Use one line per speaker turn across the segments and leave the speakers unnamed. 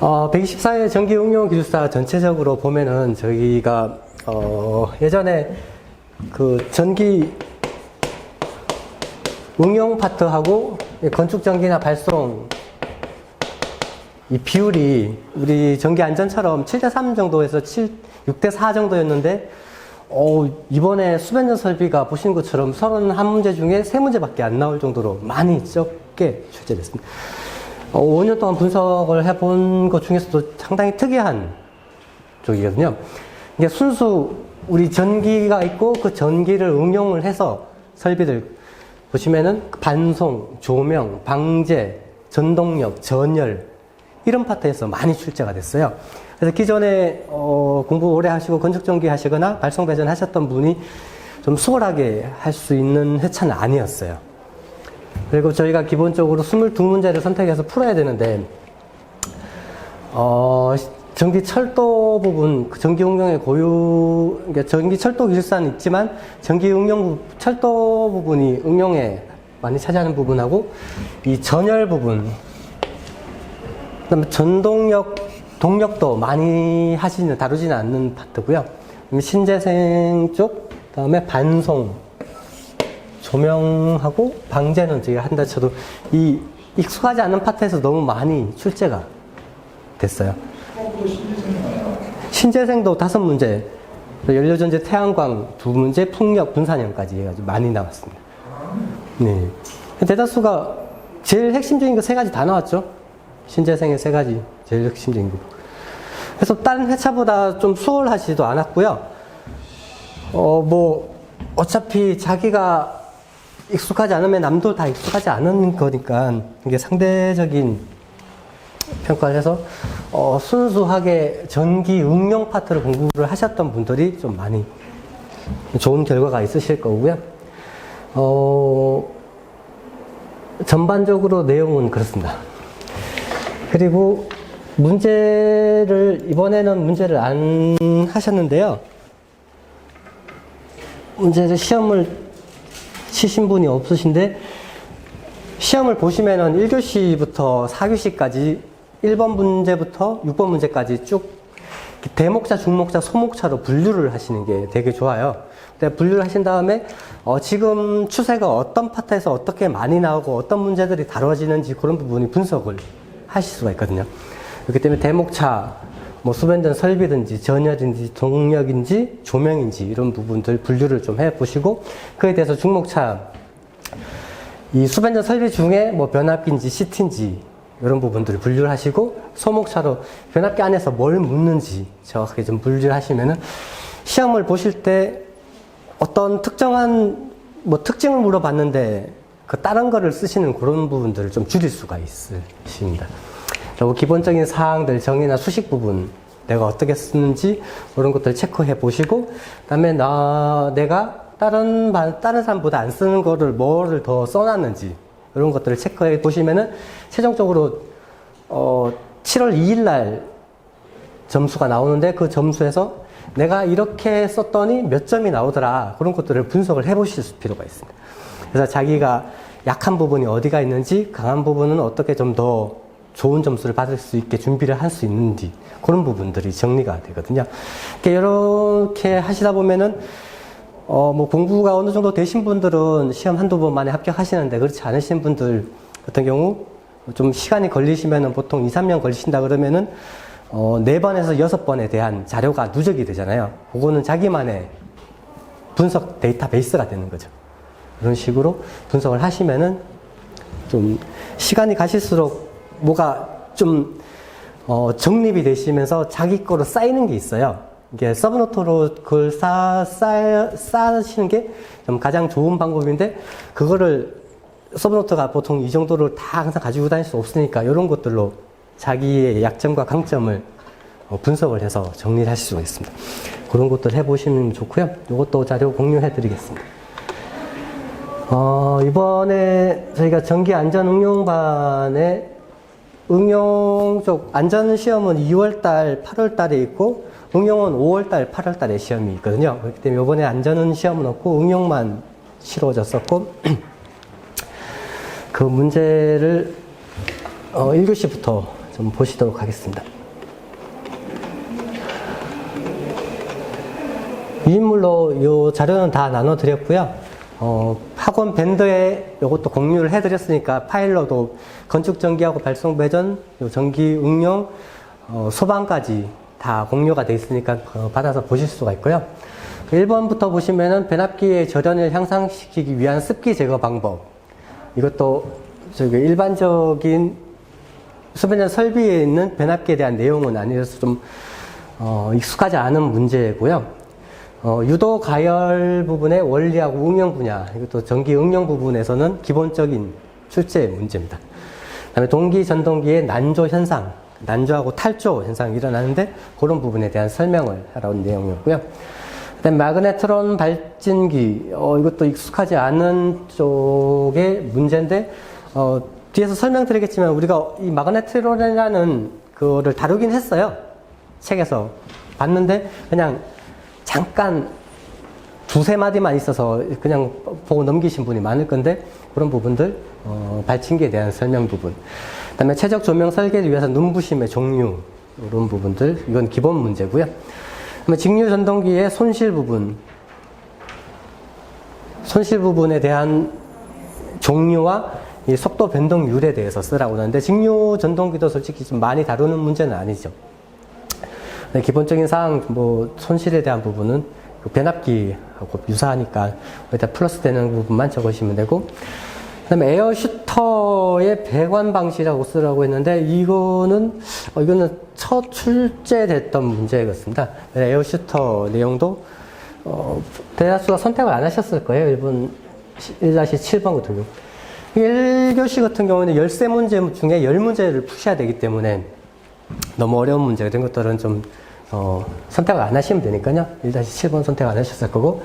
124회 전기응용기술사 전체적으로 보면은 저희가 예전에 그 전기 응용 파트하고 건축전기나 발송 이 비율이 우리 전기안전처럼 7대3 정도에서 6대4 정도였는데 이번에 수변전 설비가 보시는 것처럼 31문제 중에 3문제밖에 안 나올 정도로 많이 적게 출제됐습니다. 5년 동안 분석을 해본 것 중에서도 상당히 특이한 쪽이거든요. 이게 순수 우리 전기가 있고 그 전기를 응용을 해서 설비들 보시면은 반송, 조명, 방제, 전동력, 전열 이런 파트에서 많이 출제가 됐어요. 그래서 기존에 공부 오래 하시고 건축전기 하시거나 발송배전 하셨던 분이 좀 수월하게 할 수 있는 회차는 아니었어요. 그리고 저희가 기본적으로 22문제를 선택해서 풀어야 되는데 전기 철도 부분, 전기 응용의 고유, 그러니까 전기 철도 기술사는 있지만 전기 응용 철도 부분이 응용에 많이 차지하는 부분하고 이 전열 부분, 그다음에 전동력, 동력도 많이 다루지는 않는 파트고요. 신재생 쪽, 그다음에 반송, 조명하고 방제는 저희가 한다 쳐도 이 익숙하지 않은 파트에서 너무 많이 출제가 됐어요. 신재생도 5문제, 연료전지 태양광 2문제, 풍력 분산형까지 해가지고 많이 나왔습니다. 네. 대다수가 제일 핵심적인 거 3가지 다 나왔죠. 신재생의 3가지 제일 핵심적인 거. 그래서 다른 회차보다 좀 수월하지도 않았고요. 어차피 자기가 익숙하지 않으면 남도 다 익숙하지 않은 거니까 이게 상대적인 평가를 해서 순수하게 전기 응용 파트를 공부를 하셨던 분들이 좀 많이 좋은 결과가 있으실 거고요. 전반적으로 내용은 그렇습니다. 그리고 이번에는 문제를 안 하셨는데요. 문제를 시험을 치신 분이 없으신데, 시험을 보시면은 1교시부터 4교시까지 1번 문제부터 6번 문제까지 쭉 대목차, 중목차, 소목차로 분류를 하시는 게 되게 좋아요. 분류를 하신 다음에 지금 추세가 어떤 파트에서 어떻게 많이 나오고 어떤 문제들이 다뤄지는지 그런 부분이 분석을 하실 수가 있거든요. 그렇기 때문에 대목차, 수변전 설비든지 전열인지 동력인지 조명인지 이런 부분들 분류를 좀 해보시고, 그에 대해서 중목차 이 수변전 설비 중에 변압기인지 시트인지 이런 부분들을 분류를 하시고, 소목차로 변압기 안에서 뭘 묻는지 정확하게 좀 분류를 하시면은 시험을 보실 때 어떤 특정한 특징을 물어봤는데 그 다른 거를 쓰시는 그런 부분들을 좀 줄일 수가 있으십니다. 그리고 기본적인 사항들, 정의나 수식 부분 내가 어떻게 쓰는지 그런 것들 체크해 보시고, 그다음에 내가 다른 사람보다 안 쓰는 거를 뭐를 더 써놨는지 이런 것들을 체크해 보시면은 최종적으로 7월 2일 날 점수가 나오는데 그 점수에서 내가 이렇게 썼더니 몇 점이 나오더라, 그런 것들을 분석을 해 보실 필요가 있습니다. 그래서 자기가 약한 부분이 어디가 있는지, 강한 부분은 어떻게 좀 더 좋은 점수를 받을 수 있게 준비를 할 수 있는지 그런 부분들이 정리가 되거든요. 이렇게 하시다 보면은 공부가 어느 정도 되신 분들은 시험 한두 번 만에 합격하시는데, 그렇지 않으신 분들 같은 경우 좀 시간이 걸리시면은 보통 2, 3년 걸리신다 그러면은 4번에서 6번에 대한 자료가 누적이 되잖아요. 그거는 자기만의 분석 데이터베이스가 되는 거죠. 이런 식으로 분석을 하시면은 좀 시간이 가실수록 뭐가 좀 정립이 되시면서 자기 거로 쌓이는 게 있어요. 이게 서브노트로 그걸 쌓으시는 게 좀 가장 좋은 방법인데, 그거를 서브노트가 보통 이 정도를 다 항상 가지고 다닐 수 없으니까 이런 것들로 자기의 약점과 강점을 분석을 해서 정리를 하실 수가 있습니다. 그런 것들 해보시면 좋고요. 이것도 자료 공유해 드리겠습니다. 이번에 저희가 전기안전응용반에 응용 쪽 안전시험은 2월달, 8월달에 있고, 응용은 5월달, 8월달에 시험이 있거든요. 그렇기 때문에 이번에 안전은 시험은 없고 응용만 치러졌었고, 그 문제를 1교시부터 좀 보시도록 하겠습니다. 위인물로 이 자료는 다 나눠드렸고요. 학원 밴드에 이것도 공유를 해드렸으니까 파일로도 건축 전기하고 발송 배전, 요 전기 응용, 소방까지 다 공유가 되어 있으니까 받아서 보실 수가 있고요. 1번부터 보시면은 변압기의 절연을 향상시키기 위한 습기 제거 방법. 이것도 일반적인 수변전 설비에 있는 변압기에 대한 내용은 아니라서 좀 익숙하지 않은 문제고요. 유도 가열 부분의 원리하고 응용 분야, 이것도 전기 응용 부분에서는 기본적인 출제 문제입니다. 그 다음에 동기 전동기의 난조 현상, 난조하고 탈조 현상이 일어나는데 그런 부분에 대한 설명을 하라는 내용이었고요. 그 다음에 마그네트론 발진기, 이것도 익숙하지 않은 쪽의 문제인데, 뒤에서 설명드리겠지만 우리가 이 마그네트론이라는 그거를 다루긴 했어요. 책에서 봤는데 그냥 잠깐 두세 마디만 있어서 그냥 보고 넘기신 분이 많을 건데 그런 부분들, 발진기에 대한 설명 부분. 그 다음에 최적 조명 설계를 위해서 눈부심의 종류, 이런 부분들, 이건 기본 문제고요. 그다음에 직류 전동기의 손실 부분에 대한 종류와 이 속도 변동률에 대해서 쓰라고 하는데 직류 전동기도 솔직히 좀 많이 다루는 문제는 아니죠. 기본적인 사항, 손실에 대한 부분은 변압기하고 유사하니까 일단 플러스 되는 부분만 적으시면 되고, 그 다음에 에어 슈터의 배관 방식이라고 쓰라고 했는데, 이거는 첫 출제됐던 문제였습니다. 에어 슈터 내용도, 대다수가 선택을 안 하셨을 거예요. 1-7번 같은 경우. 1교시 같은 경우는 13문제 중에 10문제를 푸셔야 되기 때문에 너무 어려운 문제가 된 것들은 좀 선택을 안 하시면 되니까요. 1-7번 선택 안 하셨을 거고,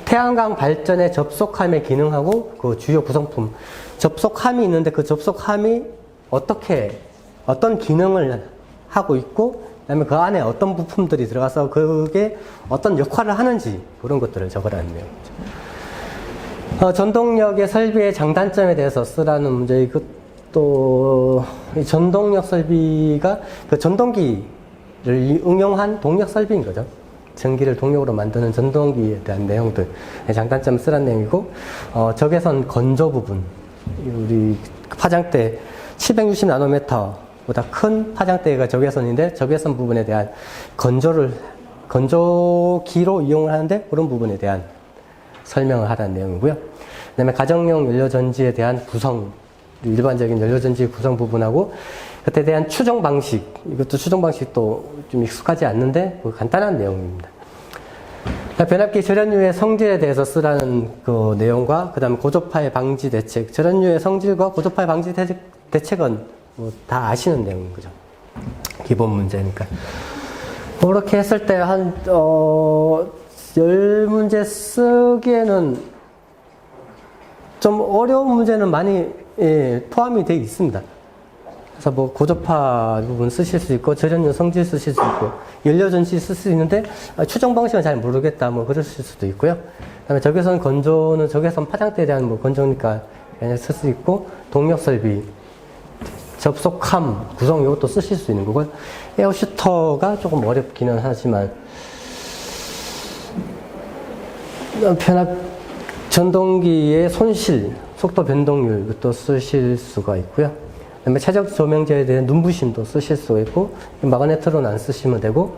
태양광 발전에 접속함의 기능하고 그 주요 구성품, 접속함이 있는데 그 접속함이 어떤 기능을 하고 있고, 그다음에 그 안에 어떤 부품들이 들어가서 그게 어떤 역할을 하는지 그런 것들을 적으라는 내용이죠. 전동력의 설비의 장단점에 대해서 쓰라는 문제. 이것도 이 전동력 설비가 그 전동기를 응용한 동력 설비인 거죠. 전기를 동력으로 만드는 전동기에 대한 내용들, 장단점 쓰라는 내용이고, 적외선 건조 부분, 우리 파장대 760나노미터보다 큰 파장대가 적외선인데 적외선 부분에 대한 건조기로 이용을 하는데 그런 부분에 대한 설명을 하라는 내용이고요. 그 다음에 가정용 연료전지에 대한 구성, 일반적인 연료전지 구성 부분하고 그때 대한 추정 방식, 이것도 추정 방식도 좀 익숙하지 않는데 간단한 내용입니다. 변압기 절연유의 성질에 대해서 쓰라는 그 내용과 그 다음에 고조파의 방지 대책, 절연유의 성질과 고조파의 방지 대책은 다 아시는 내용인 거죠. 기본 문제니까. 그렇게 했을 때 한 10문제 쓰기에는 좀 어려운 문제는 많이 포함이 되어 있습니다. 그래서 고조파 부분 쓰실 수 있고, 절연유 성질 쓰실 수 있고, 연료전지 쓸 수 있는데, 추정 방식은 잘 모르겠다, 그러실 수도 있고요. 그 다음에 적외선 건조는 적외선 파장대에 대한 건조니까 그냥 쓸 수 있고, 동력 설비, 접속함, 구성 이것도 쓰실 수 있는 거고요. 에어 슈터가 조금 어렵기는 하지만, 변압 전동기의 손실, 속도 변동률 이것도 쓰실 수가 있고요. 그다음에 최적 조명제에 대한 눈부심도 쓰실 수가 있고, 마그네트론 안 쓰시면 되고,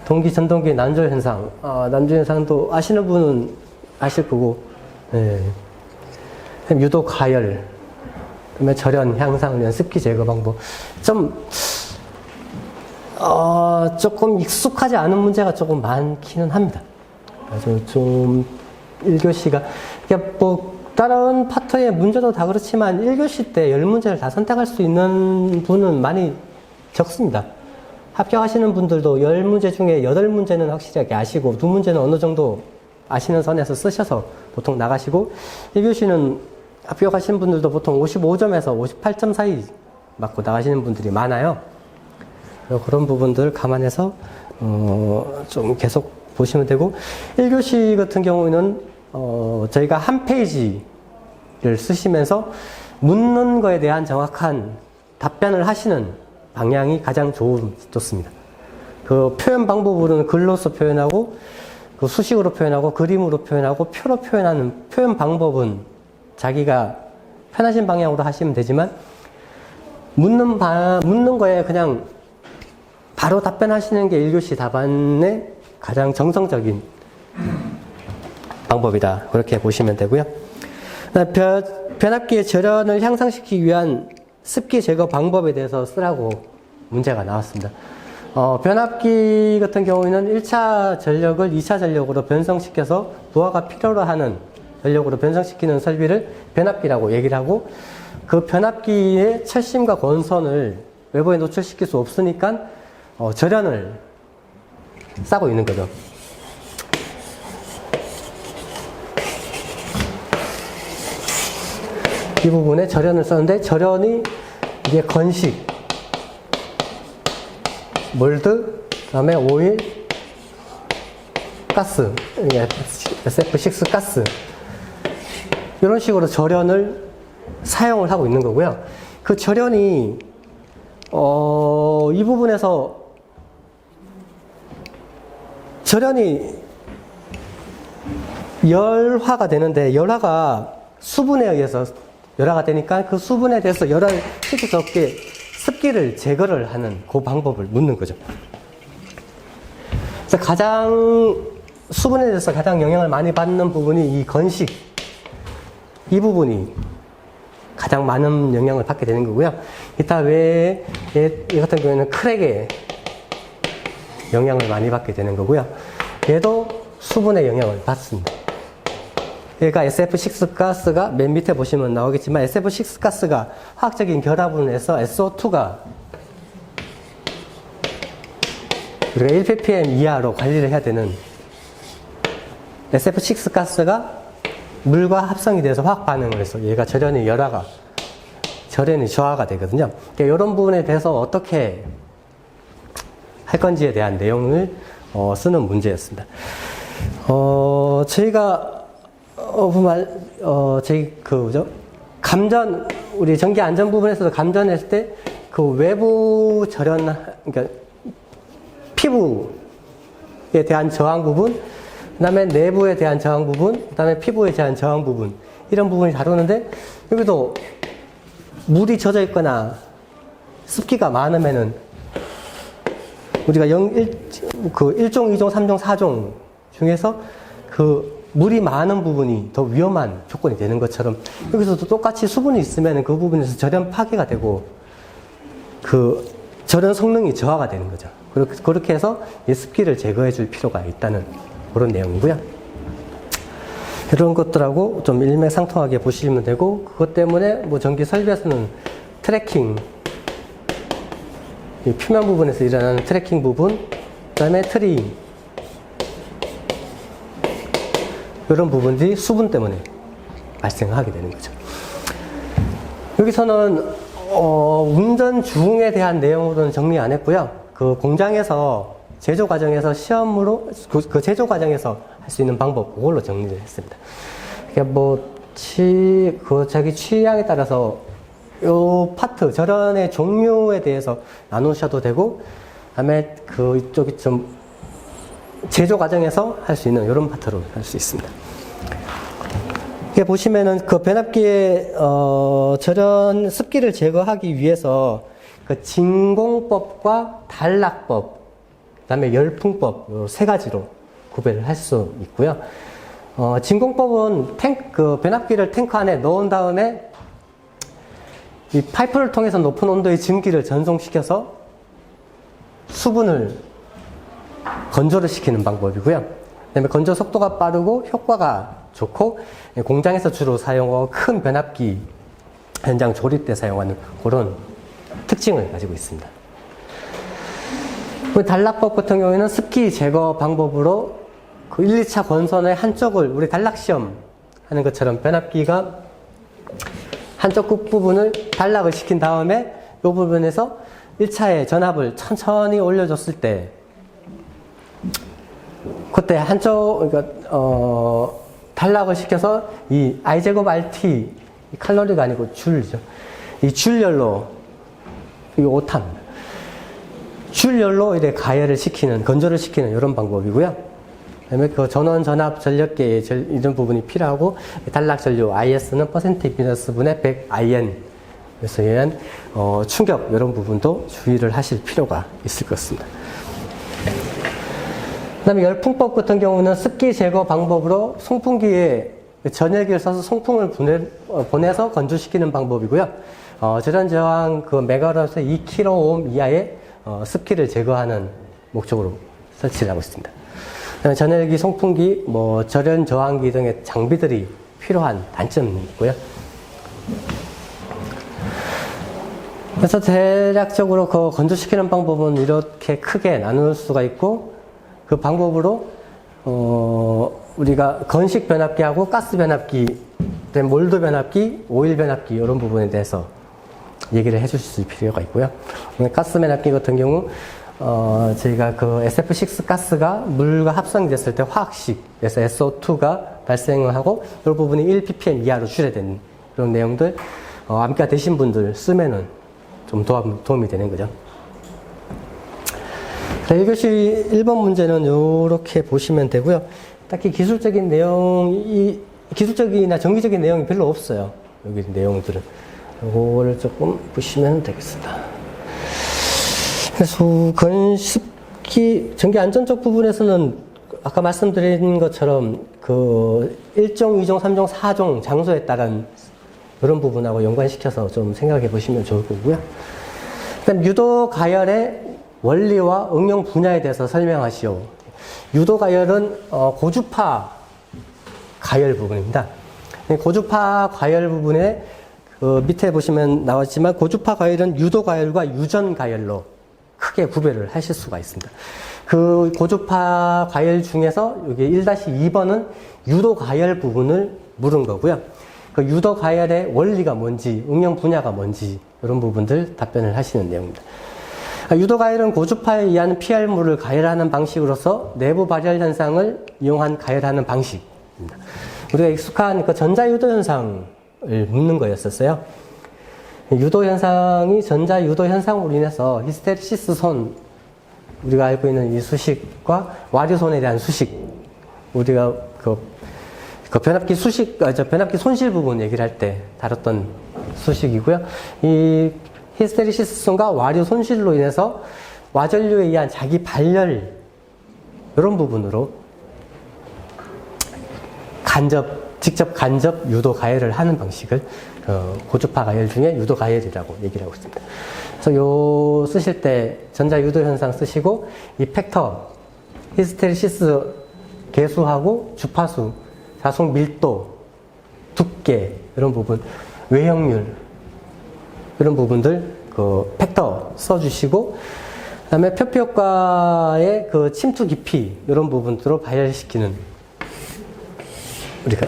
동기 전동기 난조 현상, 난조 현상도 아시는 분은 아실 거고, 유도 가열, 그다음에 절연 향상을 위한 습기 제거 방법, 조금 익숙하지 않은 문제가 조금 많기는 합니다. 그래서 좀 1교시가 다른 파트의 문제도 다 그렇지만 1교시 때 10문제를 다 선택할 수 있는 분은 많이 적습니다. 합격하시는 분들도 10문제 중에 8문제는 확실하게 아시고 2문제는 어느 정도 아시는 선에서 쓰셔서 보통 나가시고, 1교시는 합격하시는 분들도 보통 55점에서 58점 사이 맞고 나가시는 분들이 많아요. 그런 부분들 감안해서 좀 계속 보시면 되고, 1교시 같은 경우에는 저희가 한 페이지를 쓰시면서 묻는 거에 대한 정확한 답변을 하시는 방향이 가장 좋습니다. 그 표현 방법으로는 글로서 표현하고, 그 수식으로 표현하고, 그림으로 표현하고, 표로 표현하는 표현 방법은 자기가 편하신 방향으로 하시면 되지만, 묻는 거에 그냥 바로 답변하시는 게 1교시 답안의 가장 정성적인 방법이다. 그렇게 보시면 되고요. 변압기의 절연을 향상시키기 위한 습기 제거 방법에 대해서 쓰라고 문제가 나왔습니다. 변압기 같은 경우에는 1차 전력을 2차 전력으로 변성시켜서 부하가 필요로 하는 전력으로 변성시키는 설비를 변압기라고 얘기를 하고, 그 변압기의 철심과 건선을 외부에 노출시킬 수 없으니까 절연을 싸고 있는 거죠. 이 부분에 절연을 썼는데, 절연이 이게 건식, 몰드, 그 다음에 오일, 가스, SF6 가스, 이런 식으로 절연을 사용을 하고 있는 거고요. 그 절연이 이 부분에서 절연이 열화가 되는데, 열화가 수분에 의해서 열화가 되니까 그 수분에 대해서 열화를 시킬 수 없게 습기를 제거를 하는 그 방법을 묻는 거죠. 그래서 가장 수분에 대해서 가장 영향을 많이 받는 부분이 이 건식, 이 부분이 가장 많은 영향을 받게 되는 거고요. 이따 외에 얘 같은 경우에는 크랙에 영향을 많이 받게 되는 거고요. 얘도 수분에 영향을 받습니다. 얘가 SF6 가스가 맨 밑에 보시면 나오겠지만, SF6 가스가 화학적인 결합을 해서 SO2가 우리가 1ppm 이하로 관리를 해야 되는 SF6 가스가 물과 합성이 돼서 화학 반응을 해서 얘가 절연이 저하가 되거든요. 그러니까 이런 부분에 대해서 어떻게 할 건지에 대한 내용을 쓰는 문제였습니다. 저희가 감전, 우리 전기 안전 부분에서도 감전했을 때 그 외부 절연, 그러니까 피부에 대한 저항 부분, 그 다음에 내부에 대한 저항 부분, 그 다음에 피부에 대한 저항 부분, 이런 부분을 다루는데, 여기도 물이 젖어 있거나 습기가 많으면은 우리가 1종, 2종, 3종, 4종 중에서 그 물이 많은 부분이 더 위험한 조건이 되는 것처럼, 여기서도 똑같이 수분이 있으면 그 부분에서 절연 파괴가 되고 그 절연 성능이 저하가 되는 거죠. 그렇게 해서 이 습기를 제거해 줄 필요가 있다는 그런 내용이고요. 이런 것들하고 좀 일맥상통하게 보시면 되고, 그것 때문에 뭐 전기 설비에서는 트래킹, 이 표면 부분에서 일어나는 트래킹 부분, 그 다음에 트림, 이런 부분들이 수분 때문에 발생하게 되는 거죠. 여기서는 운전 중에 대한 내용으로는 정리 안 했고요. 그 공장에서 제조 과정에서 시험으로 그 제조 과정에서 할 수 있는 방법, 그걸로 정리를 했습니다. 그러니까 자기 취향에 따라서 요 파트, 절연의 종류에 대해서 나누셔도 되고, 그다음에 이쪽이 좀 제조 과정에서 할 수 있는 이런 파트로 할 수 있습니다. 이렇게 보시면은 그 변압기의 절연 습기를 제거하기 위해서 그 진공법과 단락법, 그다음에 열풍법, 요 세 가지로 구별을 할 수 있고요. 진공법은 변압기를 탱크 안에 넣은 다음에 이 파이프를 통해서 높은 온도의 증기를 전송시켜서 수분을 건조를 시키는 방법이고요. 그다음에 건조 속도가 빠르고 효과가 좋고, 공장에서 주로 사용하고 큰 변압기 현장 조립 때 사용하는 그런 특징을 가지고 있습니다. 단락법 같은 경우에는 습기 제거 방법으로 그 1, 2차 건선의 한쪽을, 우리 단락 시험 하는 것처럼 변압기가 한쪽 끝부분을 단락을 시킨 다음에 이 부분에서 1차의 전압을 천천히 올려줬을 때, 그때 그러니까 단락을 시켜서 이 I제곱 RT, 칼로리가 아니고 줄이죠. 이 줄열로, 이 오탄, 출열로 이렇게 가열을 시키는, 건조를 시키는 이런 방법이고요. 그다음에 그 전원, 전압, 전력계 이런 부분이 필요하고, 단락 전류 IS는 퍼센트 임피던스 분의 100 IN. 그래서 의한 충격 이런 부분도 주의를 하실 필요가 있을 것 같습니다. 그다음에 열풍법 같은 경우는 습기 제거 방법으로 송풍기에 전열기를 써서 송풍을 보내서 건조시키는 방법이고요. 저런 저항 그 메가와트에서 2kΩ 이하의 습기를 제거하는 목적으로 설치를 하고 있습니다. 그다음에 전열기, 송풍기, 절연 저항기 등의 장비들이 필요한 단점이 있고요. 그래서 대략적으로 그 건조시키는 방법은 이렇게 크게 나눌 수가 있고, 그 방법으로 우리가 건식 변압기하고 가스 변압기, 몰드 변압기, 오일 변압기 이런 부분에 대해서 얘기를 해주실 필요가 있고요. 가스 변압기 같은 경우 저희가 그 SF6 가스가 물과 합성됐을 때 화학식에서 SO2가 발생을 하고 이 부분이 1ppm 이하로 줄여된 그런 내용들 암기가 되신 분들 쓰면은 좀 도움이 되는 거죠. 1교시 1번 문제는 이렇게 보시면 되고요. 딱히 기술적인 기술적이나 정기적인 내용이 별로 없어요. 여기 내용들은. 이거를 조금 보시면 되겠습니다. 그래서 건습기, 전기 안전적 부분에서는 아까 말씀드린 것처럼 그 1종, 2종, 3종, 4종 장소에 따른 그런 부분하고 연관시켜서 좀 생각해 보시면 좋을 거고요. 그다음 유도 가열의 원리와 응용 분야에 대해서 설명하시오. 유도 가열은 고주파 가열 부분입니다. 고주파 가열 부분에 그 밑에 보시면 나왔지만 고주파 가열은 유도 가열과 유전 가열로 크게 구별을 하실 수가 있습니다. 그 고주파 가열 중에서 여기 1-2번은 유도 가열 부분을 물은 거고요. 그 유도 가열의 원리가 뭔지, 응용 분야가 뭔지 이런 부분들 답변을 하시는 내용입니다. 유도 가열은 고주파에 의한 PR물을 가열하는 방식으로서 내부 발열 현상을 이용한 가열하는 방식입니다. 우리가 익숙한 그 전자유도 현상을 묻는 거였었어요. 유도 현상이 전자유도 현상으로 인해서 히스테리시스 손, 우리가 알고 있는 이 수식과 와류손에 대한 수식, 우리가 그 변압기 수식, 변압기 손실 부분 얘기를 할 때 다뤘던 수식이고요. 이 히스테리시스 손과 와류 손실로 인해서 와전류에 의한 자기 발열, 이런 부분으로 직접 간접 유도 가열을 하는 방식을 고주파 가열 중에 유도 가열이라고 얘기를 하고 있습니다. 그래서 요 쓰실 때 전자 유도 현상 쓰시고 이 팩터, 히스테리시스 개수하고 주파수, 자속 밀도, 두께 이런 부분, 외형률 이런 부분들 그 팩터 써주시고 그다음에 표피 효과의 그 침투 깊이 이런 부분들로 발열시키는 우리가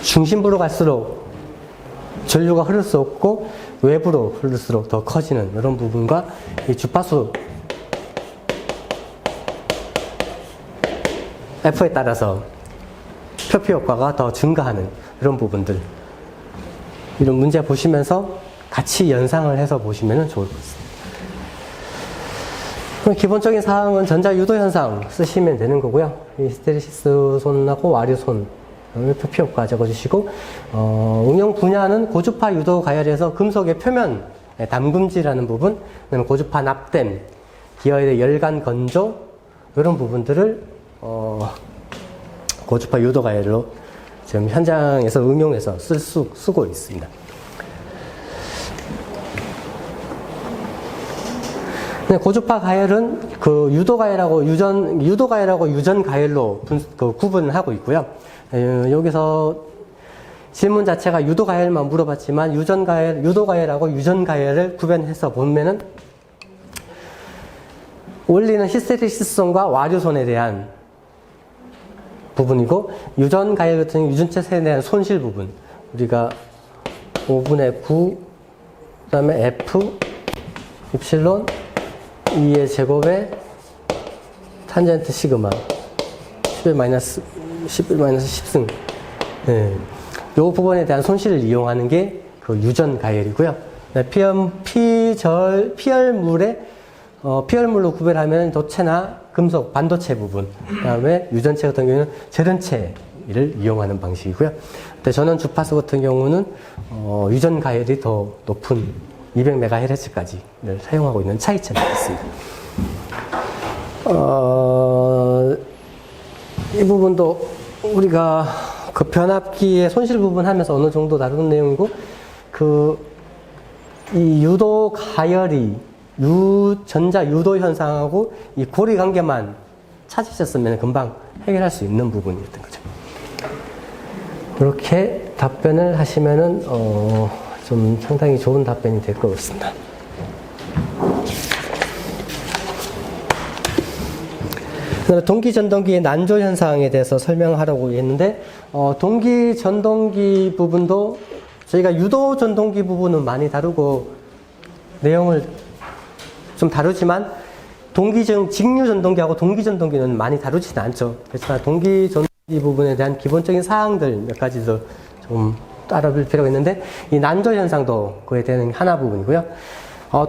중심부로 갈수록 전류가 흐를 수 없고 외부로 흐를수록 더 커지는 이런 부분과 이 주파수 F에 따라서 표피 효과가 더 증가하는 이런 부분들, 이런 문제 보시면서 같이 연상을 해서 보시면 좋을 것 같습니다. 그럼 기본적인 사항은 전자유도 현상 쓰시면 되는 거고요. 히스테리시스 손하고 와류손 표피 효과 적어주시고 응용 분야는 고주파 유도 가열에서 금속의 표면 담금질하는 부분, 그다음에 고주파 납땜, 기어의 열간 건조 이런 부분들을 고주파 유도 가열로 지금 현장에서 응용해서 쓰고 있습니다. 고주파 가열은 그 유도 가열하고 유전 가열로 구분을 하고 있고요. 여기서 질문 자체가 유도 가열만 물어봤지만 유도 가열하고 유전 가열을 구별해서 보면은 원리는 히스테리시스손과 와류손에 대한 부분이고 유전 가열 같은 경우 유전체에 대한 손실 부분, 우리가 5분의 9 그다음에 F 입실론 2의 제곱에 탄젠트 시그마 11-10승 이 부분에 대한 손실을 이용하는 게 그 유전 가열이고요. 피열물로 구별하면 도체나 금속, 반도체 부분, 그 다음에 유전체 같은 경우는 절연체를 이용하는 방식이고요. 근데 전원 주파수 같은 경우는 유전 가열이 더 높은 200MHz까지 사용하고 있는 차이점이 있습니다. 이 부분도 우리가 그 변압기의 손실 부분 하면서 어느 정도 다룬 내용이고, 이 유도 가열이 전자 유도 현상하고 이 고리 관계만 찾으셨으면 금방 해결할 수 있는 부분이었던 거죠. 이렇게 답변을 하시면은 좀 상당히 좋은 답변이 될 것 같습니다. 동기 전동기의 난조 현상에 대해서 설명하려고 했는데, 동기 전동기 부분도 저희가 유도 전동기 부분은 많이 다루고 내용을 좀 다루지만 직류 전동기하고 동기 전동기는 많이 다루지는 않죠. 그렇지만 동기 전동기 부분에 대한 기본적인 사항들 몇 가지 더 좀 알아볼 필요가 있는데, 이 난조 현상도 그에 대한 하나 부분이고요.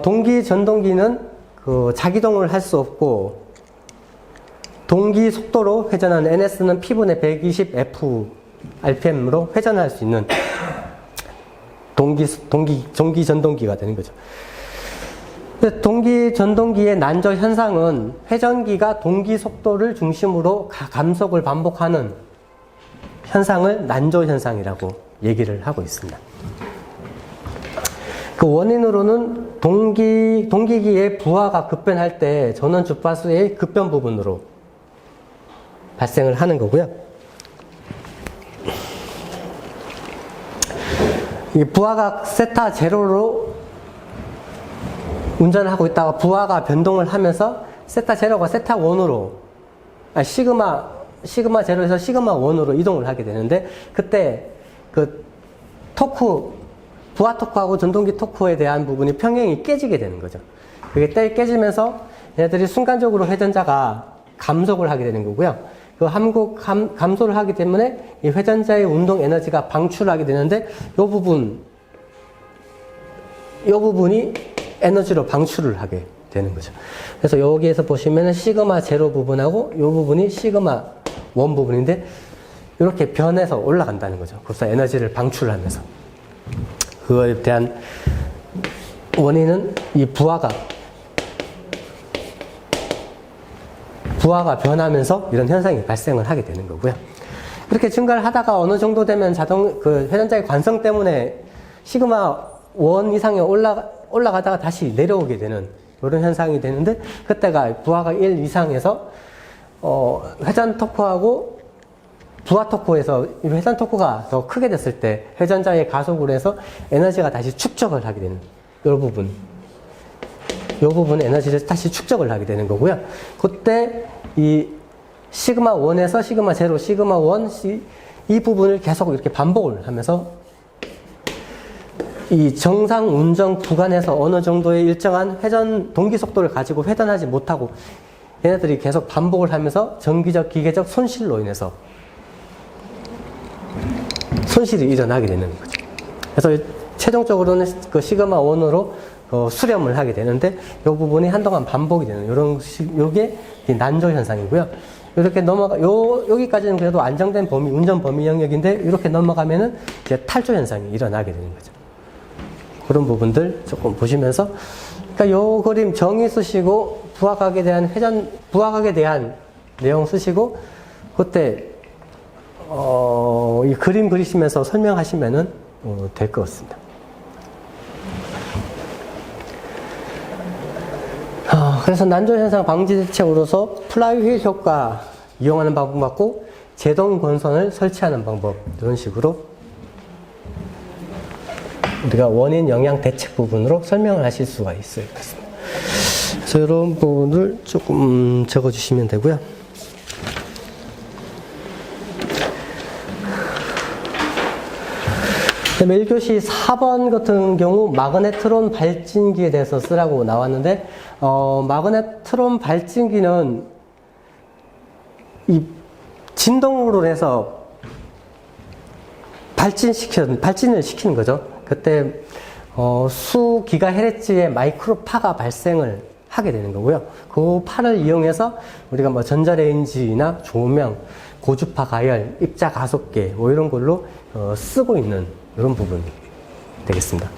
동기 전동기는 그 자기동을 할 수 없고, 동기 속도로 회전하는 NS는 P분의 120F RPM으로 회전할 수 있는 동기 전동기가 되는 거죠. 동기 전동기의 난조 현상은 회전기가 동기 속도를 중심으로 감속을 반복하는 현상을 난조 현상이라고 얘기를 하고 있습니다. 그 원인으로는 동기기의 부하가 급변할 때 전원 주파수의 급변 부분으로 발생을 하는 거고요. 이 부하가 세타 제로로 운전을 하고 있다가 부하가 변동을 하면서 세타 제로가 세타 원으로, 시그마 제로에서 시그마 원으로 이동을 하게 되는데, 그때 그 부하 토크하고 전동기 토크에 대한 부분이 평행이 깨지게 되는 거죠. 그게 깨지면서 얘네들이 순간적으로 회전자가 감속을 하게 되는 거고요. 그 감소를 하기 때문에 이 회전자의 운동 에너지가 방출하게 되는데, 이 부분이 에너지로 방출을 하게 되는 거죠. 그래서 여기에서 보시면은 시그마 제로 부분하고 이 부분이 시그마 원 부분인데, 이렇게 변해서 올라간다는 거죠. 그래서 에너지를 방출하면서. 그거에 대한 원인은 이 부하가 변하면서 이런 현상이 발생을 하게 되는 거고요. 이렇게 증가를 하다가 어느 정도 되면 회전자의 관성 때문에 시그마 1 이상에 올라가다가 다시 내려오게 되는 이런 현상이 되는데, 그때가 부하가 1 이상에서 회전 토크하고 부하 토크에서 회전 토크가 더 크게 됐을 때 회전자의 가속으로 해서 에너지가 다시 축적을 하게 되는 이 부분 에너지를 다시 축적을 하게 되는 거고요. 그때 이 시그마 1에서 시그마 제로, 시그마 1, 이 부분을 계속 이렇게 반복을 하면서 이 정상 운전 구간에서 어느 정도의 일정한 동기 속도를 가지고 회전하지 못하고 얘네들이 계속 반복을 하면서 전기적, 기계적 손실로 인해서 손실이 일어나게 되는 거죠. 그래서 최종적으로는 그 시그마 1으로 수렴을 하게 되는데, 이 부분이 한동안 반복이 되는 요게 난조 현상이고요. 이렇게 여기까지는 그래도 안정된 운전 범위 영역인데, 이렇게 넘어가면은 이제 탈조 현상이 일어나게 되는 거죠. 그런 부분들 조금 보시면서, 그러니까 요 그림 정의 쓰시고, 부하각에 대한 내용 쓰시고, 그때, 이 그림 그리시면서 설명하시면은, 될 것 같습니다. 그래서 난조 현상 방지 대책으로서 플라이휠 효과 이용하는 방법 같고, 제동 권선을 설치하는 방법, 이런 식으로 우리가 원인 영향 대책 부분으로 설명을 하실 수가 있을 것 같습니다. 그래서 이런 부분을 조금 적어주시면 되고요. 그다음에 1교시 4번 같은 경우 마그네트론 발진기에 대해서 쓰라고 나왔는데, 마그네트론 발진기는 이 진동으로 해서 발진을 시키는 거죠. 그때 수 기가헤르츠의 마이크로파가 발생을 하게 되는 거고요. 그 파를 이용해서 우리가 뭐 전자레인지나 조명, 고주파 가열, 입자 가속계 뭐 이런 걸로 쓰고 있는 이런 부분이 되겠습니다.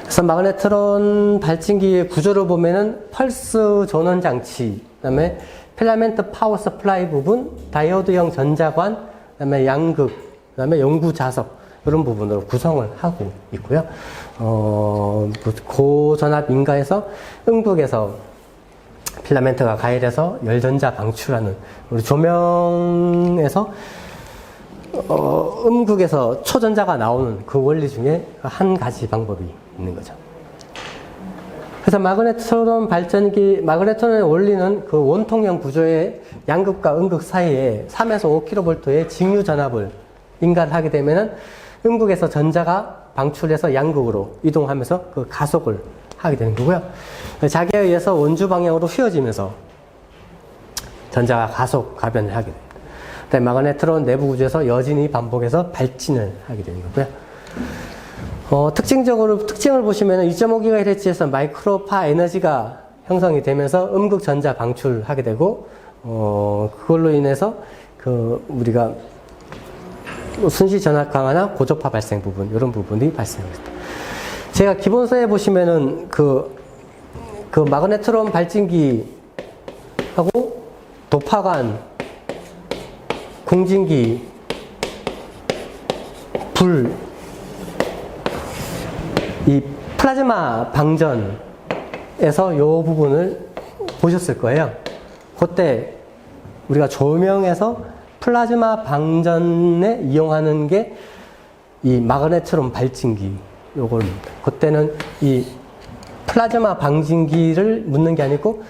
그래서 마그네트론 발진기의 구조를 보면은 펄스 전원 장치, 그다음에 필라멘트 파워 서플라이 부분, 다이오드형 전자관, 그다음에 양극, 그다음에 연구 자석 이런 부분으로 구성을 하고 있고요. 고전압 인가에서 음극에서 필라멘트가 가열해서 열전자 방출하는 우리 조명에서 음극에서 초전자가 나오는 그 원리 중에 한 가지 방법이 있는 거죠. 그래서 마그네트론 발전기, 마그네트론의 원리는 그 원통형 구조의 양극과 음극 사이에 3에서 5kV의 직류 전압을 인가를 하게 되면은 음극에서 전자가 방출해서 양극으로 이동하면서 그 가속을 하게 되는 거고요. 자기에 의해서 원주 방향으로 휘어지면서 전자가 가속 가변을 하게 됩니다. 그다음에 마그네트론 내부 구조에서 여진이 반복해서 발진을 하게 되는 거고요. 특징을 보시면 2.5GHz에서 마이크로파 에너지가 형성이 되면서 음극 전자 방출하게 되고, 그걸로 인해서 우리가 순시 전압 강화나 고저파 발생 부분, 이런 부분이 발생합니다. 제가 기본서에 보시면은 그 마그네트론 발진기하고 도파관, 공진기, 불, 이 플라즈마 방전에서 이 부분을 보셨을 거예요. 그때 우리가 조명에서 플라즈마 방전에 이용하는 게 이 마그네트론 발진기 요겁니다. 그때는 이 플라즈마 방진기를 묻는 게 아니고,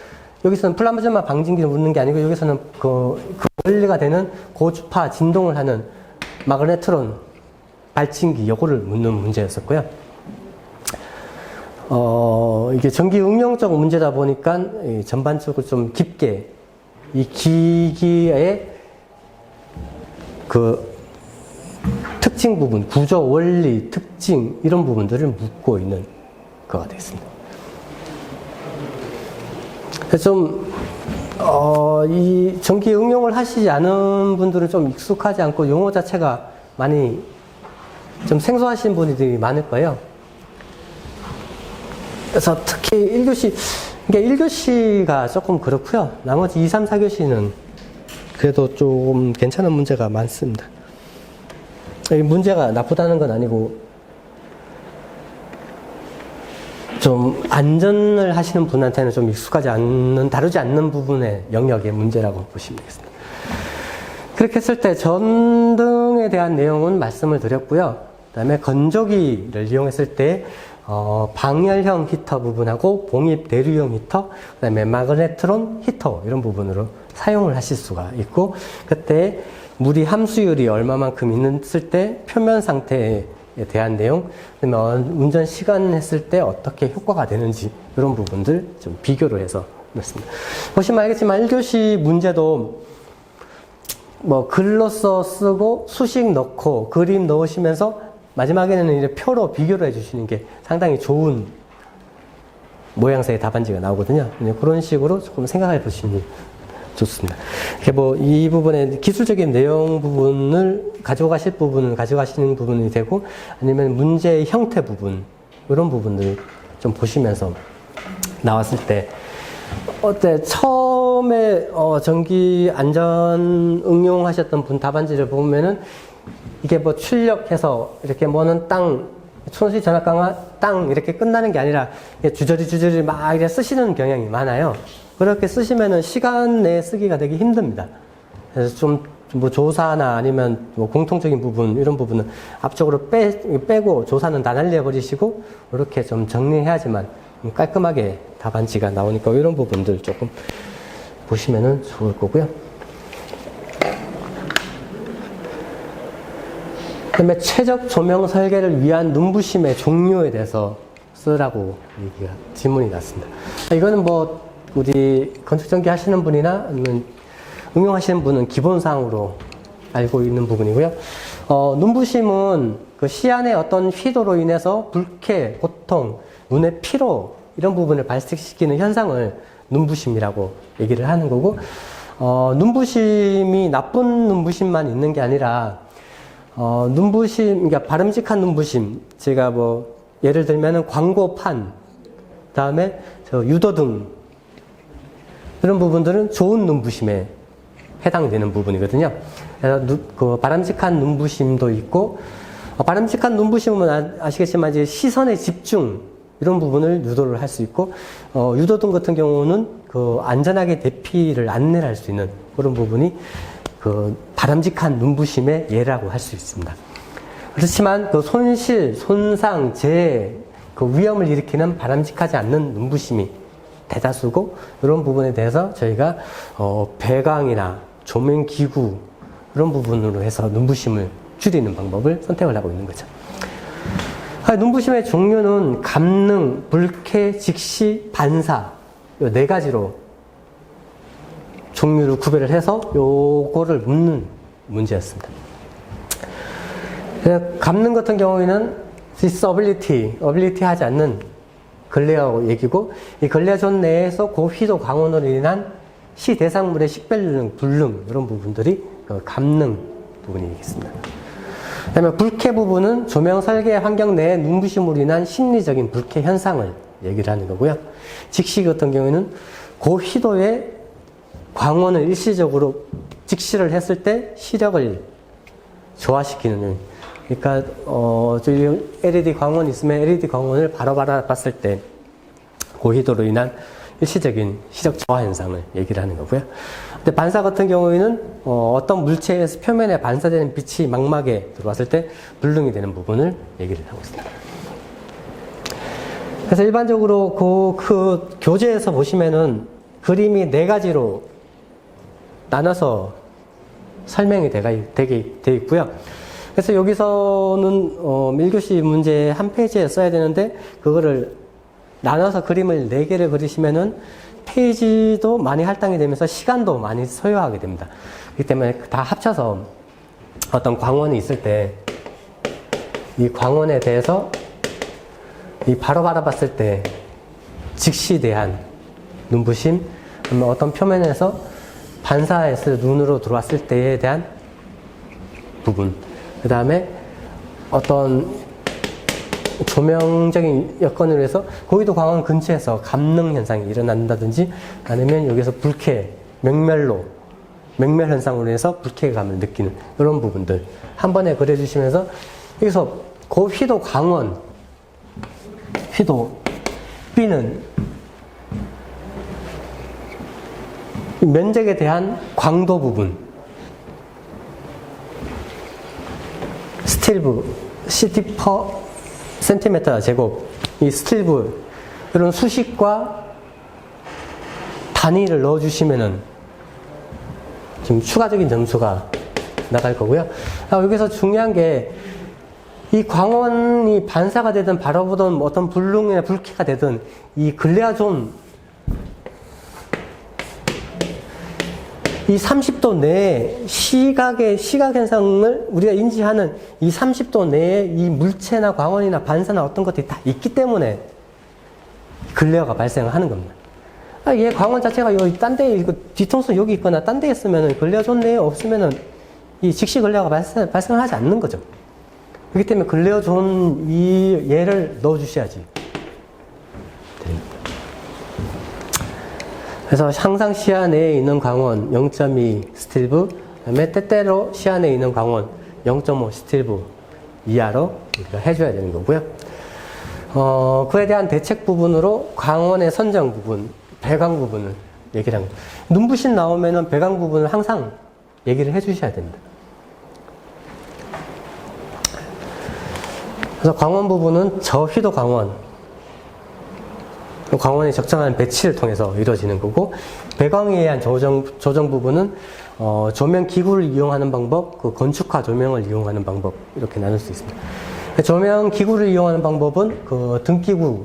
여기서는 플라즈마 방진기를 묻는 게 아니고, 여기서는 그 원리가 되는 고주파 진동을 하는 마그네트론 발진기 요거를 묻는 문제였었고요. 이게 전기 응용적 문제다 보니까 전반적으로 좀 깊게 이 기기의 그 특징 부분, 구조, 원리, 특징 이런 부분들을 묻고 있는 거가 되겠습니다. 그래서 좀 이 전기 응용을 하시지 않은 분들은 좀 익숙하지 않고 용어 자체가 많이 좀 생소하신 분들이 많을 거예요. 그래서 특히 1교시, 그러니까 1교시가 조금 그렇고요. 나머지 2, 3, 4교시는 그래도 좀 괜찮은 문제가 많습니다. 문제가 나쁘다는 건 아니고, 좀 안전을 하시는 분한테는 좀 익숙하지 않는, 다루지 않는 부분의 영역의 문제라고 보시면 되겠습니다. 그렇게 했을 때 전등에 대한 내용은 말씀을 드렸고요. 그 다음에 건조기를 이용했을 때 방열형 히터 부분하고 봉입 대류형 히터, 그 다음에 마그네트론 히터 이런 부분으로 사용을 하실 수가 있고, 그때 물이 함수율이 얼마만큼 있을 때 표면 상태에 대한 내용, 그다음에 운전 시간 했을 때 어떻게 효과가 되는지 이런 부분들 좀 비교를 해서 넣습니다. 보시면 알겠지만 1교시 문제도 뭐 글로써 쓰고 수식 넣고 그림 넣으시면서 마지막에는 이제 표로 비교를 해주시는 게 상당히 좋은 모양새의 답안지가 나오거든요. 그런 식으로 조금 생각해 보시면 좋습니다. 이렇게 뭐 이 부분의 기술적인 내용 부분을 가지고 가실 부분은 가져가시는 부분이 되고, 아니면 문제의 형태 부분 이런 부분들 좀 보시면서 나왔을 때 어때 처음에 전기 안전 응용하셨던 분 답안지를 보면은 이게 뭐 출력해서 이렇게 뭐는 땅 순시 전압 강화 땅 이렇게 끝나는 게 아니라 주저리 막 이렇게 쓰시는 경향이 많아요. 그렇게 쓰시면은 시간 내에 쓰기가 되게 힘듭니다. 그래서 좀 뭐 조사나 아니면 뭐 공통적인 부분 이런 부분은 앞쪽으로 빼고 조사는 다 날려버리시고 이렇게 좀 정리해야지만 깔끔하게 답안지가 나오니까 이런 부분들 조금 보시면은 좋을 거고요. 그다음에 최적 조명 설계를 위한 눈부심의 종류에 대해서 쓰라고 얘기가 질문이 났습니다. 이거는 뭐 우리 건축전기 하시는 분이나 아니면 응용하시는 분은 기본사항으로 알고 있는 부분이고요. 눈부심은 그 시안의 어떤 희도로 인해서 불쾌, 고통, 눈의 피로 이런 부분을 발생시키는 현상을 눈부심이라고 얘기를 하는 거고, 눈부심이 나쁜 눈부심만 있는 게 아니라 눈부심, 그러니까 바람직한 눈부심, 제가 뭐 예를 들면은 광고판, 다음에 저 유도등 이런 부분들은 좋은 눈부심에 해당되는 부분이거든요. 그래서 그 바람직한 눈부심도 있고, 바람직한 눈부심은 아시겠지만 이제 시선의 집중 이런 부분을 유도를 할 수 있고, 유도등 같은 경우는 그 안전하게 대피를 안내를 할 수 있는 그런 부분이 그 바람직한 눈부심의 예라고 할 수 있습니다. 그렇지만 그 손실, 손상, 재해, 그 위험을 일으키는 바람직하지 않는 눈부심이 대다수고, 이런 부분에 대해서 저희가 배광이나 조명기구 이런 부분으로 해서 눈부심을 줄이는 방법을 선택을 하고 있는 거죠. 눈부심의 종류는 감능, 불쾌, 직시, 반사 이 네 가지로 종류를 구별을 해서 요거를 묻는 문제였습니다. 감능 같은 경우에는 disability 하지 않는 글레어 얘기고, 이 글레어존 내에서 고휘도 광원으로 인한 시 대상물의 식별능, 불능 이런 부분들이 감능 부분이겠습니다. 그 다음에 불쾌 부분은 조명 설계 환경 내의 눈부심으로 인한 심리적인 불쾌 현상을 얘기를 하는 거고요. 직시 같은 경우에는 고휘도의 광원을 일시적으로 직시를 했을 때 시력을 조화시키는, 그러니까 저희 LED 광원이 있으면 LED 광원을 바로 봤을 때 고휘도로 인한 일시적인 시력 저하 현상을 얘기를 하는 거고요. 근데 반사 같은 경우에는 어떤 물체에서 표면에 반사되는 빛이 망막에 들어왔을 때 불능이 되는 부분을 얘기를 하고 있습니다. 그래서 일반적으로 그 교재에서 보시면은 그림이 네 가지로 나눠서 설명이 되어 있고요. 그래서 여기서는 1교시 문제 한 페이지에 써야 되는데, 그거를 나눠서 그림을 4개를 그리시면은 페이지도 많이 할당이 되면서 시간도 많이 소요하게 됩니다. 그렇기 때문에 다 합쳐서 어떤 광원이 있을 때 이 광원에 대해서 이 바로 바라봤을 때 직시대한 눈부심, 어떤 표면에서 반사해서 눈으로 들어왔을 때에 대한 부분, 그 다음에 어떤 조명적인 여건으로 해서 고위도 광원 근처에서 감능 현상이 일어난다든지, 아니면 여기서 불쾌, 맹멸 현상으로 해서 불쾌감을 느끼는 이런 부분들 한 번에 그려주시면서, 여기서 고휘도 광원, 휘도 B는 면적에 대한 광도 부분, 스틸브, CT 퍼 센티미터 제곱, 이 스틸브, 이런 수식과 단위를 넣어주시면은 지금 추가적인 점수가 나갈 거고요. 여기서 중요한 게, 이 광원이 반사가 되든 바라보든 어떤 불능이나 불쾌가 되든 이 글레아존 이 30도 내에 시각 현상을 우리가 인지하는 이 30도 내에 이 물체나 광원이나 반사나 어떤 것들이 다 있기 때문에 글레어가 발생을 하는 겁니다. 얘 광원 자체가 여기 딴 데, 뒤통수 여기 있거나 딴 데에 있으면은 글레어존 내에 없으면은 이 직시 글레어가 발생을 하지 않는 거죠. 그렇기 때문에 글레어존 이 얘를 넣어주셔야지 됩니다. 그래서 항상 시야 내에 있는 광원 0.2 스틸브, 그다음에 때때로 시야 내에 있는 광원 0.5 스틸브 이하로 우리가 해줘야 되는 거고요. 그에 대한 대책 부분으로 광원의 선정 부분, 배광 부분을 얘기를 합니다. 눈부심 나오면은 배광 부분을 항상 얘기를 해주셔야 됩니다. 그래서 광원 부분은 저휘도 광원, 광원의 적정한 배치를 통해서 이루어지는 거고, 배광에 의한 조정 부분은 조명 기구를 이용하는 방법, 그 건축화 조명을 이용하는 방법, 이렇게 나눌 수 있습니다. 조명 기구를 이용하는 방법은 그 등기구를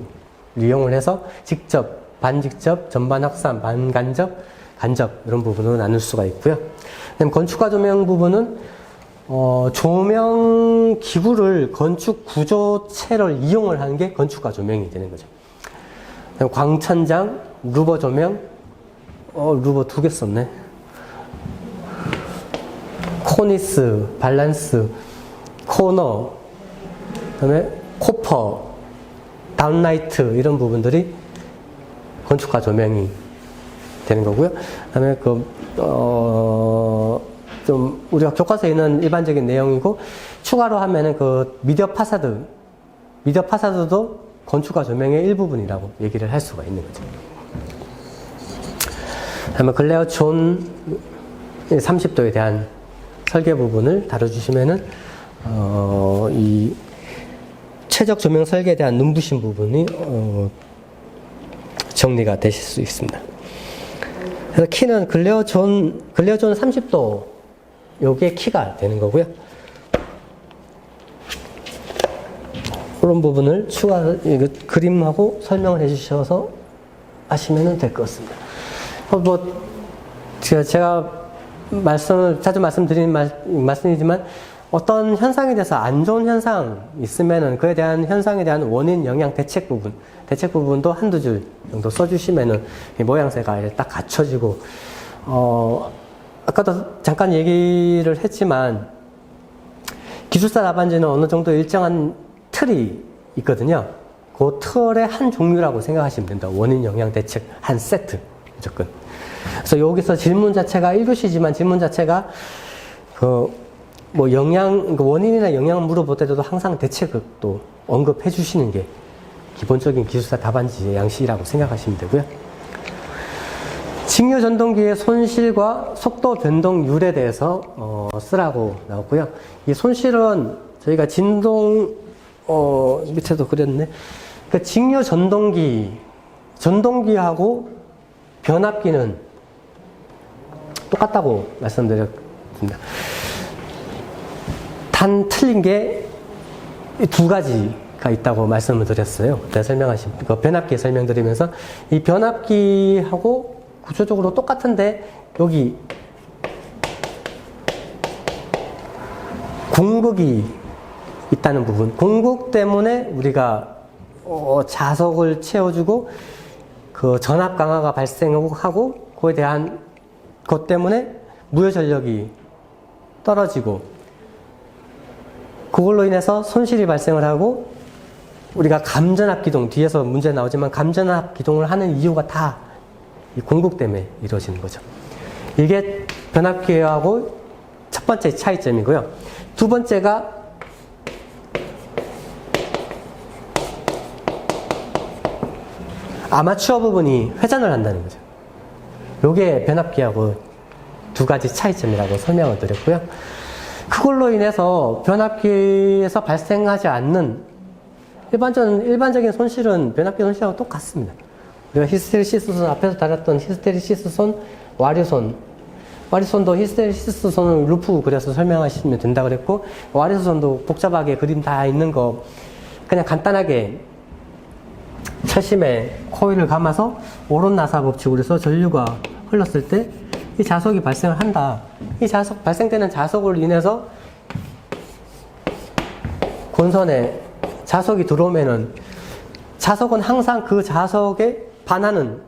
이용을 해서 직접, 반직접, 전반 확산, 반간접, 간접 이런 부분으로 나눌 수가 있고요. 그다음 건축화 조명 부분은 조명 기구를 건축 구조체를 이용을 하는 게 건축가 조명이 되는 거죠. 광천장, 루버 조명, 루버 2개 썼네. 코니스, 밸런스, 코너, 그다음에 코퍼, 다운라이트 이런 부분들이 건축가 조명이 되는 거고요. 그다음에 좀 우리가 교과서에 있는 일반적인 내용이고 추가로 하면은 미디어 파사드도 건축가 조명의 일부분이라고 얘기를 할 수가 있는 거죠. 그다음에 글레어 존 30도에 대한 설계 부분을 다뤄주시면은 이 최적 조명 설계에 대한 눈부신 부분이 정리가 되실 수 있습니다. 그래서 키는 글레어 존 30도 요게 키가 되는 거고요. 그런 부분을 그림하고 설명을 해주셔서 하시면 될 것 같습니다. 제가 자주 말씀드리는 말씀이지만 어떤 현상에 대해서 안 좋은 현상 있으면은 그에 대한 현상에 대한 원인, 영향, 대책 부분도 한두 줄 정도 써주시면은 모양새가 딱 갖춰지고, 아까도 잠깐 얘기를 했지만 기술사 답안지는 어느 정도 일정한 틀이 있거든요. 그 틀의 한 종류라고 생각하시면 된다. 원인, 영향, 대책 한 세트 무조건. 그래서 여기서 질문 자체가 1교시지만 질문 자체가 원인이나 영향을 물어볼 때도 항상 대책을 또 언급해 주시는 게 기본적인 기술사 답안지의 양식이라고 생각하시면 되고요. 직류 전동기의 손실과 속도 변동률에 대해서 쓰라고 나왔고요. 이 손실은 저희가 밑에도 그렸네. 그 직류 전동기하고 변압기는 똑같다고 말씀드렸습니다. 단 틀린 게 두 가지가 있다고 말씀을 드렸어요. 제가 변압기 설명드리면서 이 변압기하고 구조적으로 똑같은데 여기 공극이 있다는 부분, 공극 때문에 우리가 자석을 채워주고 그 전압 강화가 발생하고 그에 대한 것 때문에 무효 전력이 떨어지고 그걸로 인해서 손실이 발생을 하고 우리가 감전압 기동, 뒤에서 문제 나오지만 감전압 기동을 하는 이유가 다 이 공극 때문에 이루어지는 거죠. 이게 변압기하고 첫 번째 차이점이고요. 두 번째가 아마추어 부분이 회전을 한다는 거죠. 요게 변압기하고 두 가지 차이점이라고 설명을 드렸고요. 그걸로 인해서 변압기에서 발생하지 않는 일반적인 손실은 변압기 손실하고 똑같습니다. 우리가 히스테리시스손, 앞에서 다뤘던 히스테리시스손, 와리손도 히스테리시스손을 루프 그려서 설명하시면 된다 그랬고, 와리손도 복잡하게 그림 다 있는 거 그냥 간단하게 철심에 코일을 감아서 오론 나사 법칙으로 해서 전류가 흘렀을 때 이 자석이 발생을 한다. 이 발생되는 자석으로 인해서 권선에 자석이 들어오면은 자석은 항상 그 자석에 반하는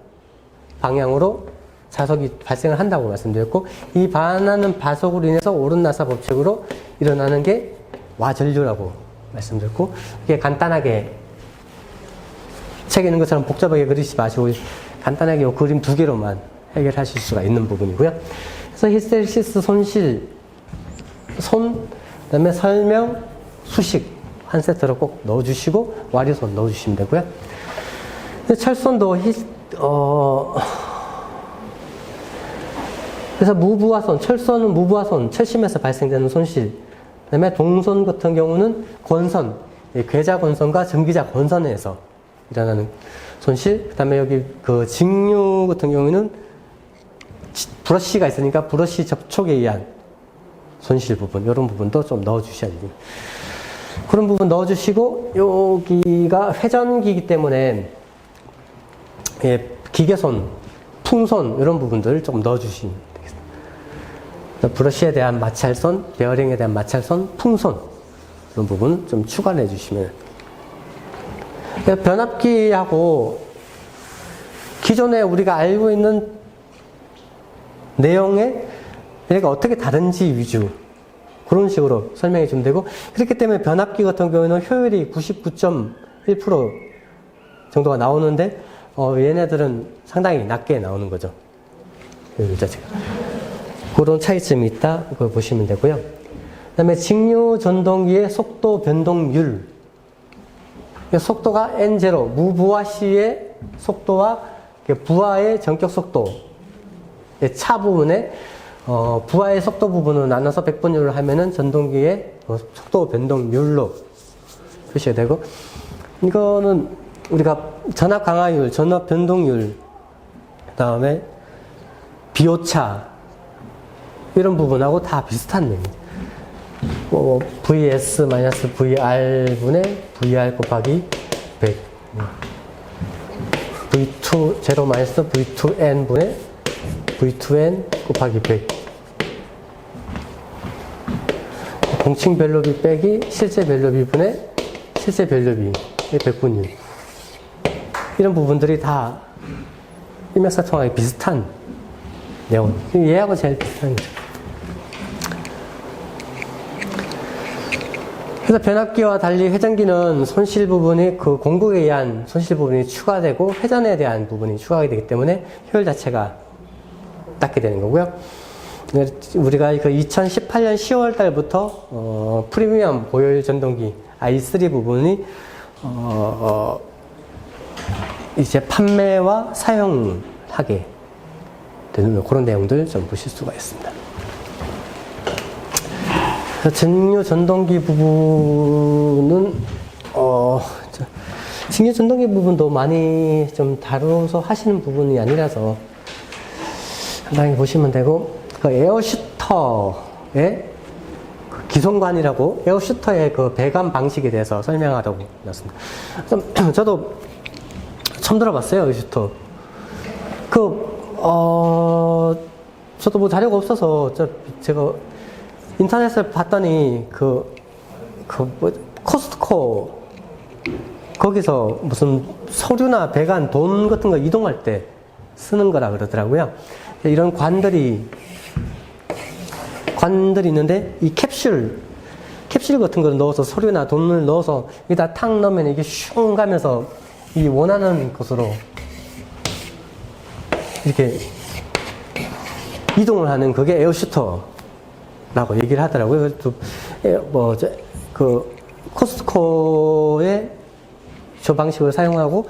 방향으로 자석이 발생을 한다고 말씀드렸고, 이 반하는 자석으로 인해서 오른 나사 법칙으로 일어나는 게 와전류라고 말씀드렸고, 이게 간단하게 책에 있는 것처럼 복잡하게 그리지 마시고 간단하게 이 그림 두 개로만 해결하실 수가 있는 부분이고요. 그래서 히스테리시스 손실, 그다음에 설명, 수식 한 세트로 꼭 넣어주시고 와리손 넣어주시면 되고요. 철손도 그래서 무부하손, 철손은 무부하손, 철심에서 발생되는 손실. 그다음에 동손 같은 경우는 권선, 괴자 권선과 전기자 권선에서 일어나는 손실. 그다음에 여기 그 직류 같은 경우는 브러쉬가 있으니까 브러쉬 접촉에 의한 손실 부분, 이런 부분도 좀 넣어주셔야 됩니다. 그런 부분 넣어주시고, 여기가 회전기이기 때문에 기계손, 풍손 이런 부분들을 좀 넣어주시면 되겠습니다. 브러쉬에 대한 마찰선, 베어링에 대한 마찰선, 풍선 이런 부분 좀 추가를 해주시면. 변압기하고 기존에 우리가 알고 있는 내용에 얘가 어떻게 다른지 위주 그런 식으로 설명해 주면 되고, 그렇기 때문에 변압기 같은 경우에는 효율이 99.1% 정도가 나오는데 얘네들은 상당히 낮게 나오는 거죠. 효율 자체가. 그런 차이점이 있다. 그걸 보시면 되고요. 그 다음에 직류 전동기의 속도 변동률. 속도가 N0, 무부하 시의 속도와 부하의 전격 속도의 차 부분에 부하의 속도 부분을 나눠서 백분율을 하면은 전동기의 속도 변동률로 표시가 되고, 이거는 우리가 전압 강화율, 전압 변동률, 그 다음에 비오차 이런 부분하고 다 비슷한 내용입니다. VS-VR 분의 VR 곱하기 100, V2 제로 마이너스 V2N 분의 V2N 곱하기 100, 공칭 변로비 빼기 실제 변로비 분의 실제 변로비의 백분율, 이런 부분들이 다 일맥상통하게 비슷한 내용. 얘하고 제일 비슷한 거죠. 그래서 변압기와 달리 회전기는 손실 부분이 그 공국에 의한 손실 부분이 추가되고 회전에 대한 부분이 추가가 되기 때문에 효율 자체가 낮게 되는 거고요. 우리가 그 2018년 10월 달부터 프리미엄 고효율 전동기 i3 부분이 이제 판매와 사용하게 되는 그런 내용들 좀 보실 수가 있습니다. 직류 전동기 부분은 직류 전동기 부분도 많이 좀 다루어서 하시는 부분이 아니라서 간단히 보시면 되고, 그 에어슈터의 그 기송관이라고 에어슈터의 그 배관 방식에 대해서 설명하라고 놨습니다. 저도 처음 들어봤어요, 에어슈터. 저도 뭐 자료가 없어서 제가 인터넷을 봤더니 코스트코 거기서 무슨 서류나 배관, 돈 같은 거 이동할 때 쓰는 거라 그러더라고요. 이런 관들이 있는데 이 캡슐 같은 거를 넣어서 서류나 돈을 넣어서 여기다 탁 넣으면 이게 슝 가면서 이 원하는 곳으로 이렇게 이동을 하는 그게 에어슈터라고 얘기를 하더라고요. 코스트코의 저 방식을 사용하고,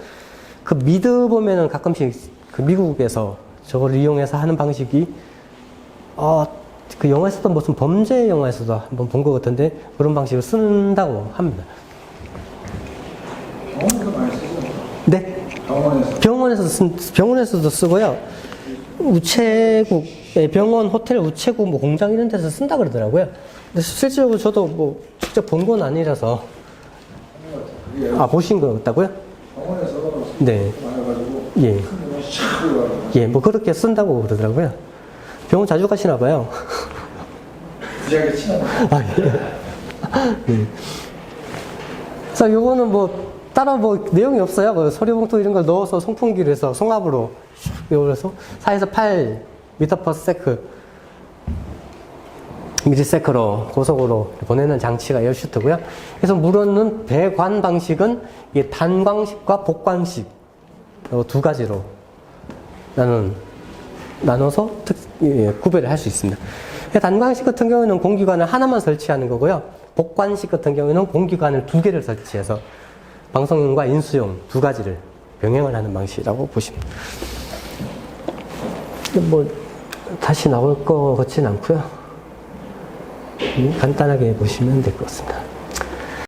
그 미드 보면은 가끔씩 그 미국에서 저걸 이용해서 하는 방식이 그 영화에서도 무슨 범죄 영화에서도 한번 본 것 같은데 그런 방식을 쓴다고 합니다.
병원에서 많이 쓰죠?
네? 병원에서도 쓰고요. 우체국, 병원, 호텔, 우체국, 뭐 공장 이런 데서 쓴다 그러더라고요. 근데 실질적으로 저도 뭐 직접 본 건 아니라서. 보신 거 같다고요?
병원에서
네.
많아가지고
예. 예, 뭐 그렇게 쓴다고 그러더라고요. 병원 자주 가시나 봐요.
부작에 친한
네. 그래서 요거는 뭐 따로 뭐 내용이 없어요. 그 서류봉투 이런 걸 넣어서 송풍기로 해서 송압으로 요래서 4에서 8 미터 퍼 세크 미리세크로 고속으로 보내는 장치가 에어슈트고요. 그래서 물어는 배관 방식은 이게 단광식과 복광식 두 가지로 나눠서 구별을 할 수 있습니다. 단광식 같은 경우에는 공기관을 하나만 설치하는 거고요. 복관식 같은 경우에는 공기관을 두 개를 설치해서 방송용과 인수용 두 가지를 병행을 하는 방식이라고 보시면 뭐 다시 나올 것 같지는 않고요. 간단하게 보시면 될 것 같습니다.